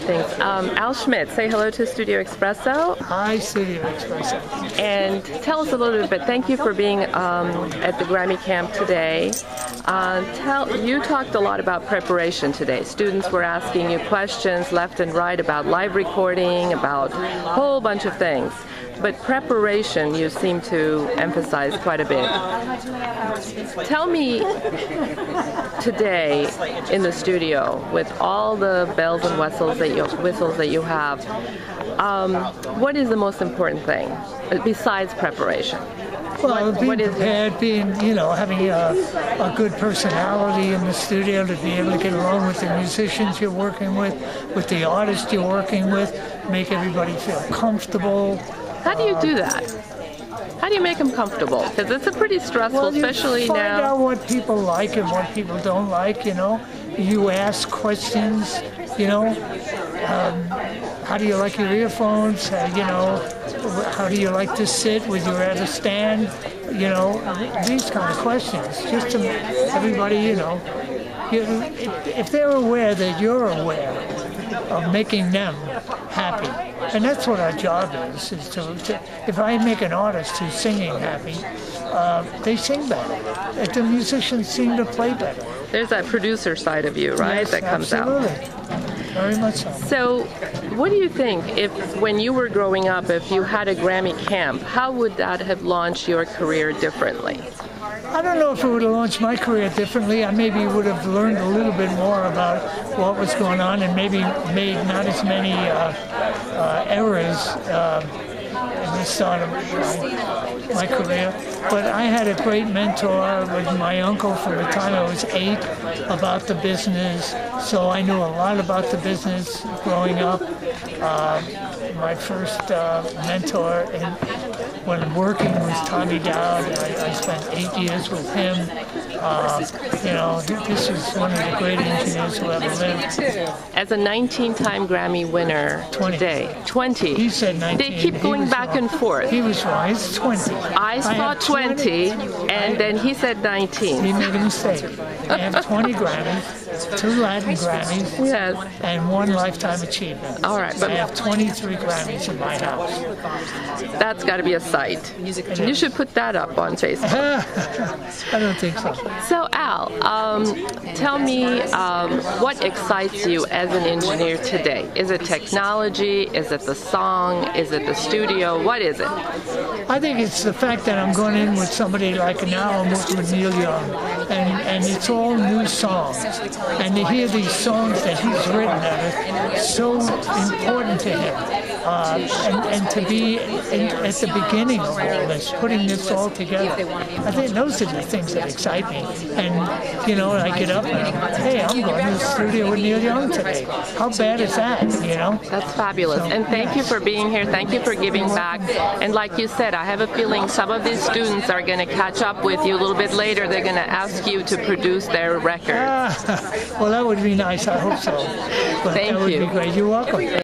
Thanks. Al Schmitt, say hello to Studio Expresso. Hi, Studio Expresso. And tell us a little bit. Thank you for being at the Grammy camp today. You talked a lot about preparation today. Students were asking you questions left and right about live recording, about a whole bunch of things. But preparation you seem to emphasize quite a bit. Tell me today in the studio, with all the bells and whistles that you have, what is the most important thing besides preparation? Well, being prepared, having a good personality in the studio to be able to get along with the musicians you're working with the artists you're working with, make everybody feel comfortable. How do you do that? How do you make them comfortable? Because it's a pretty stressful, especially now. Find out what people like and what people don't like, You ask questions, how do you like your earphones? How do you like to sit? Would you rather stand? These kind of questions. Just to everybody, if they're aware that you're aware of making them happy. And that's what our job is to if I make an artist who's singing happy, they sing better. And the musicians seem to play better. There's that producer side of you, right, yes, that comes absolutely. out. Very much so. So, what do you think, when you were growing up, if you had a Grammy camp, how would that have launched your career differently? I don't know if it would have launched my career differently. I maybe would have learned a little bit more about what was going on and maybe made not as many errors in the start of my career. But I had a great mentor with my uncle from the time I was 8 about the business. So I knew a lot about the business growing up. My first mentor when working was Tommy Dowd. I spent 8 years with him. This is one of the great engineers who ever lived. As a 19-time Grammy winner 20. Today. 20. He said 19. They keep going back and forth. He was wrong. It's 20. I saw 20, and then he said 19. He made a mistake. I have 20 Grammys, 2 Latin Grammys, yes, and 1 Lifetime Achievement. All right, but I have 23 Grammys in my house. That's got to be a sight. You should put that up on Facebook. I don't think so. So Al, tell me what excites you as an engineer today? Is it technology? Is it the song? Is it the studio? What is it? I think it's the fact that I'm going in with somebody like now I'm working with Neil Young, and it's all new songs. And to hear these songs that he's written that are so important to him, and to be at the beginning of all this, putting this all together, I think those are the things that excite me. And, I get up and I'm going to the studio with Neil Young today. How bad is that, That's fabulous. And thank you for being here. Thank you for giving back. And like you said, I have a feeling some of these students are going to catch up with you a little bit later. They're going to ask you to produce their record. Well, that would be nice. I hope so. But Thank that would you. be great. You're welcome.